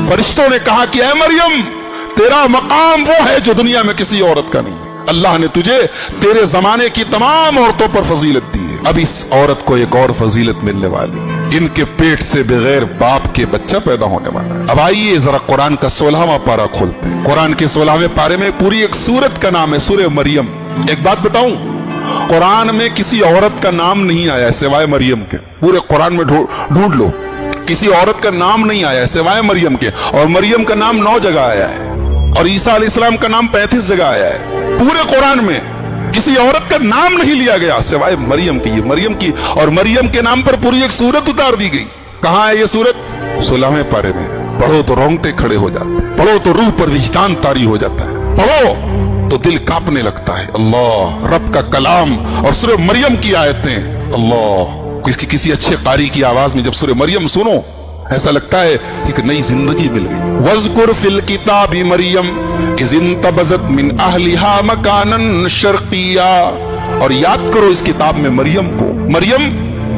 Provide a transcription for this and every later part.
फरिश्तों ने कहा कि ऐ मरियम, तेरा मकाम वो है जो दुनिया में किसी औरत का नहीं। अल्लाह ने तुझे तेरे जमाने की तमाम औरतों पर फजीलत दी है। अब इस औरत को एक और फजीलत मिलने वाली, इनके पेट से बगैर बाप के बच्चा पैदा होने वाला है। अब आइए जरा कुरान का 16वां पारा खोलते हैं। कुरान के 16वें पारे में पूरी एक सूरत का नाम है, सूरह मरियम। एक बात बताऊं, कुरान में किसी औरत का नाम नहीं आया सिवाय मरियम के। पूरे कुरान में ढूंढ लो, किसी औरत का नाम नहीं आया सिवाय मरियम के। और मरियम का नाम 9 जगह आया है और ईसा अलैहिस्सलाम का नाम 35 जगह आया है। पूरे कुरान में किसी औरत का नाम नहीं लिया गया सिवाय मरियम की। ये मरियम की, और मरियम के नाम पर पूरी एक सूरत उतार दी गई। कहां है ये सूरत? 16वें पारे में। पढ़ो तो रोंगटे खड़े हो जाते हैं, पढ़ो तो रूह पर विजदान तारी हो जाता है, पढ़ो तो दिल कांपने लगता है। अल्लाह, रब का कलाम और सूरह मरियम की आयतें, अल्लाह, किसी अच्छे कारी की आवाज में जब सूरह मरियम सुनो, ऐसा लगता है कि एक नई जिंदगी मिल गई। वज़कुर फिल किताबी मरियम इज़ इंतबज़त मिन अहलिहा मकानन शर्क़िया। और याद करो इस किताब में मरियम को। मरियम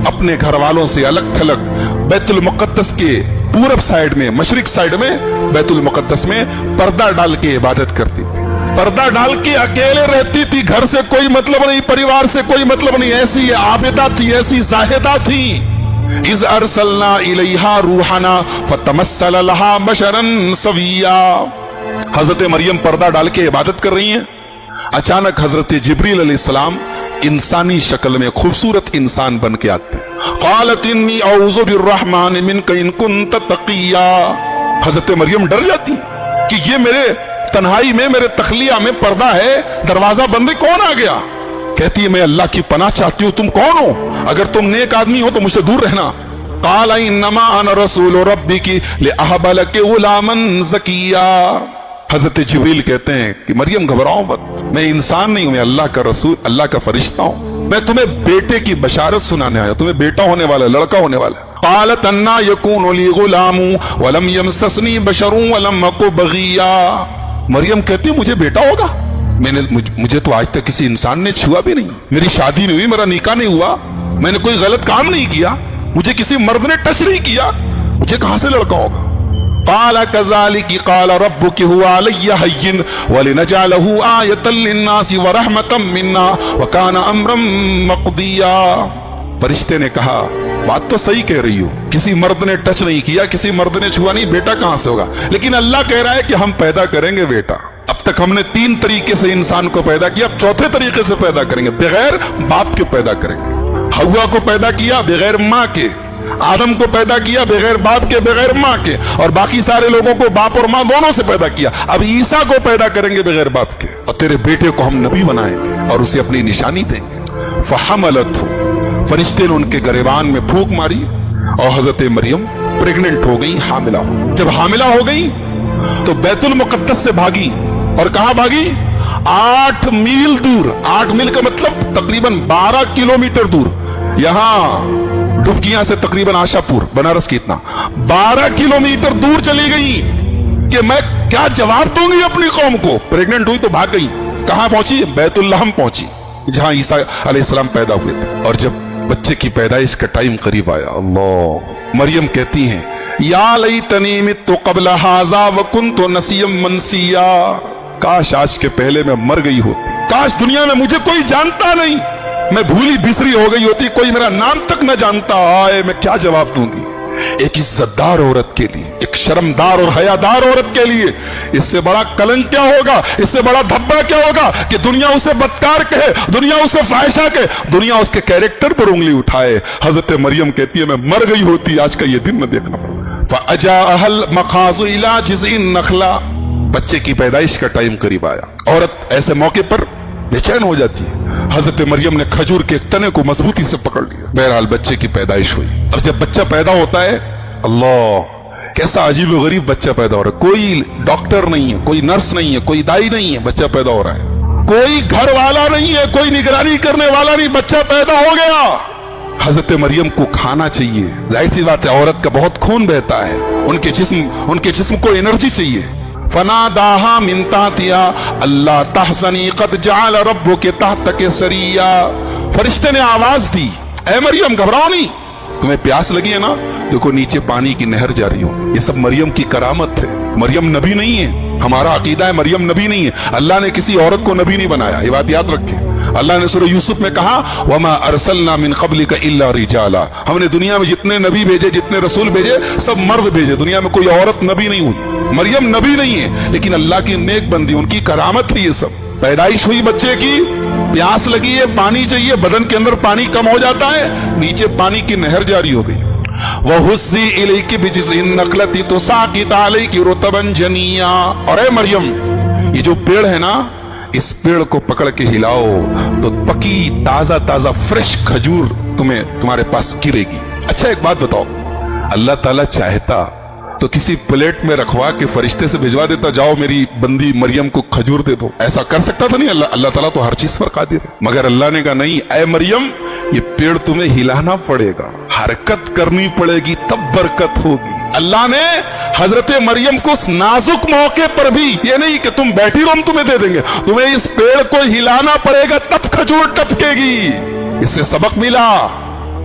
अपने घर वालों से अलग थलग बैतुल मुक़द्दस के पूरब साइड में, मशरिक साइड में बैतुल मुक़द्दस में पर्दा डाल के इबादत करती थी। पर्दा डाल के अकेले रहती थी, घर से कोई मतलब नहीं, परिवार से कोई मतलब नहीं। ऐसी आबिदा थी, ऐसी जाहिदा थी। इज़ अरसलना इलैहा रूहाना फतमस्सल लहा बशरन सविया। हजरत मरियम पर्दा डाल के इबादत कर रही हैं। अचानक हजरत जिब्रील अलैहिस्सलाम इंसानी शक्ल में खूबसूरत इंसान बन के आते हैं। क़ालत इन्नी औज़ु बिर्रहमान मिनका इन कुन्त तक़िया। हजरत मरियम डर जाती कि ये मेरे तन्हाई में, मेरे तखलिया में पर्दा है, दरवाजा बंद, कौन आ गया? कहती है मैं अल्लाह की पनाह चाहती हूँ, तुम कौन हो? अगर तुम नेक आदमी हो तो मुझसे दूर रहना। क़ाल इन्नमा अना रसूल रब्बिकी लिअहब लकी गुलामन ज़किया। हजरत जिब्रील कहते हैं कि मरियम घबराओ मत, मैं इंसान नहीं हूं, मैं अल्लाह का रसूल, अल्लाह का फरिश्ता हूं। मैं तुम्हें बेटे की बशारत सुनाने आया, तुम्हें बेटा होने वाला, लड़का होने वाला। क़ालत अन्ना यकूनु ली गुलामु वलम यमससनी बशरुन वलम अकु बगिया। मरियम कहती है मुझे बेटा होगा? मुझे तो आज तक किसी इंसान ने छुआ भी नहीं, मेरी शादी नहीं हुई, मेरा निकाह नहीं हुआ, मैंने कोई गलत काम नहीं किया, मुझे किसी मर्द ने टच नहीं किया, मुझे कहां से लड़का होगा? क़ाल कज़ालिकी क़ाल रब्बुकी हुवा अलय्या हय्यिन वलिनजअलहु आयतन लिन्नासि व रहमतम मिन्ना व काना अम्रम मक़दिया। फरिश्ते ने कहा बात तो सही कह रही हो, किसी मर्द ने टच नहीं किया, किसी मर्द ने छुआ नहीं, बेटा कहां से होगा? लेकिन अल्लाह कह रहा है कि हम पैदा करेंगे बेटा। अब तक हमने 3 तरीके से इंसान को पैदा किया, अब चौथे तरीके से पैदा करेंगे, बगैर बाप के पैदा करेंगे। हव्वा को पैदा किया बगैर माँ के, आदम को पैदा किया बगैर बाप के, बगैर माँ के, और बाकी सारे लोगों को बाप और माँ दोनों से पैदा किया। अब ईसा को पैदा करेंगे बगैर बाप के, और तेरे बेटे को हम नबी बनाएंगे और उसे अपनी निशानी देंगे। फहमलतहु, फरिश्ते ने उनके गिरबान में फूंक मारी और हजरत मरियम प्रेग्नेंट हो गई, हामिला हो। जब हामिला हो गई तो बैतुल मुक़द्दस से भागी, और कहां भागी? 8 मील दूर। 8 मील का मतलब तकरीबन 12 किलोमीटर दूर। यहां डुबकियां से तकरीबन आशापुर, बनारस की इतना 12 किलोमीटर दूर चली गई कि मैं क्या जवाब दूंगी अपनी कौम को। प्रेग्नेंट हुई तो भाग गई। कहां पहुंची? बैतुल लहम पहुंची, जहां ईसा अलैहिस्सलाम पैदा हुए थे। और जब बच्चे की पैदाइश का टाइम करीब आया, अल्लाह, मरियम कहती हैं या लैतनी मित्तु क़ब्ल हाज़ा व कुन्तु नसिय्यम मनसिया। काश आज के पहले मैं मर गई होती, काश दुनिया में मुझे कोई जानता नहीं, मैं भूली बिसरी हो गई होती, कोई मेरा नाम तक न जानता। आए मैं क्या जवाब दूंगी एक इज्जतदार औरत के लिए, एक शर्मदार और हयादार औरत के लिए? इससे बड़ा कलंक क्या होगा, इससे बड़ा धब्बा क्या होगा कि दुनिया उसे बदकार कहे, दुनिया उसे फाहिशा कहे, दुनिया उसके कैरेक्टर पर उंगली उठाए। हजरत मरियम कहती है मैं मर गई होती, आज का ये दिन न देखना पड़ा। फ़अजाअहल मखाज़ु इला जिज़इन नखला। बच्चे की पैदाइश का टाइम करीब आया। औरत ऐसे मौके पर बेचैन हो जाती है। हजरत मरियम ने खजूर के एक तने को मजबूती से पकड़ लिया। बहरहाल बच्चे की पैदाइश हुई। अब जब बच्चा पैदा होता है, अल्लाह कैसा अजीब व गरीब बच्चा पैदा हो रहा है। कोई डॉक्टर नहीं है, कोई नर्स नहीं है, कोई दाई नहीं है, बच्चा पैदा हो रहा है। कोई घर वाला नहीं है, कोई निगरानी करने वाला नहीं, बच्चा पैदा हो गया। हजरत मरियम को खाना चाहिए, जाहिर सी बात है, औरत का बहुत खून बहता है, उनके जिस्म को एनर्जी चाहिए। फनादाहा मिन ताहतिहा अल्ला तहज़नी क़द जअल रब्बुकी तहतकी सरिया। फरिश्ते ने आवाज दी, ऐ मरियम घबराओ नहीं, तुम्हें प्यास लगी है ना, देखो नीचे पानी की नहर जारी हो। ये सब मरियम की करामत है। मरियम नबी नहीं है। हमारा अकीदा है मरियम नबी नहीं है। अल्लाह ने किसी औरत को नबी नहीं बनाया, ये बात याद रखें। अल्लाह ने सूरह यूसुफ में कहा वमा अरसलना मिन क़ब्लिका इल्ला रिजाला, हमने दुनिया में जितने नबी भेजे, जितने रसूल भेजे, सब मर्द भेजे। दुनिया में कोई औरत नबी नहीं हुई। मरियम नबी नहीं है, लेकिन अल्लाह की नेक बंदी, उनकी करामत है ये सब। पैदाइश हुई बच्चे की, प्यास लगी है, पानी चाहिए, बदन के अंदर पानी कम हो जाता है, नीचे पानी की नहर जारी हो गई। वहुस्सी इलैकी बिजिज़िन नखलती तुसाक़ित अलैकी रुतबन जनिया। और ए मरियम, ये जो पेड़ है ना, इस पेड़ को पकड़ के हिलाओ तो पकी ताजा ताजा फ्रेश खजूर तुम्हारे पास गिरेगी। अच्छा एक बात बताओ, अल्लाह ताला चाहता तो किसी प्लेट में रखवा के फरिश्ते से भिजवा देता, जाओ मेरी बंदी मरियम को खजूर दे दो। ऐसा कर सकता था नहीं अल्लाह ताला तो हर चीज पर कादिर है। मगर अल्लाह ने कहा नहीं, ऐ मरियम ये पेड़ तुम्हें हिलाना पड़ेगा, हरकत करनी पड़ेगी, तब बरकत होगी। अल्लाह ने हजरत मरियम को उस नाजुक मौके पर भी ये नहीं कि तुम बैठी रहो हम तुम्हें दे देंगे, तुम्हें इस पेड़ को हिलाना पड़ेगा तब खजूर टपकेगी। इससे सबक मिला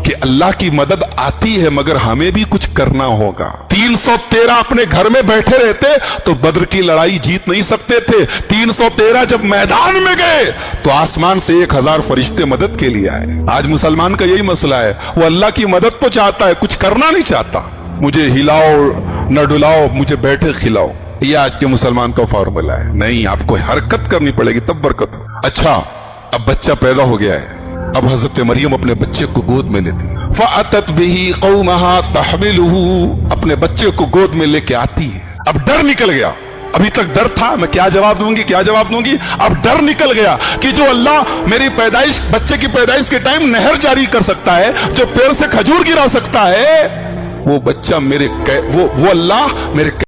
कि अल्लाह की मदद आती है मगर हमें भी कुछ करना होगा। 313 अपने घर में बैठे रहते तो बद्र की लड़ाई जीत नहीं सकते थे। 313 जब मैदान में गए तो आसमान से 1000 फरिश्ते मदद के लिए आए। आज मुसलमान का यही मसला है, वो अल्लाह की मदद तो चाहता है, कुछ करना नहीं चाहता। मुझे हिलाओ न डुलाओ, मुझे बैठे खिलाओ, ये आज के मुसलमान का फॉर्मूला है। नहीं, आपको हरकत करनी पड़ेगी तब बरकत हो। अच्छा, अब बच्चा पैदा हो गया है, अब हजरत मरियम अपने बच्चे को गोद में लेती, फ़अतत बिही क़ौमहा तहमिलुहु, अपने बच्चे को गोद में लेके आती है। अब डर निकल गया, अभी तक डर था मैं क्या जवाब दूंगी क्या जवाब दूंगी, अब डर निकल गया कि जो अल्लाह मेरी पैदाइश, बच्चे की पैदाइश के टाइम नहर जारी कर सकता है, जो पेड़ से खजूर गिरा सकता है, वो बच्चा मेरे वो अल्लाह मेरे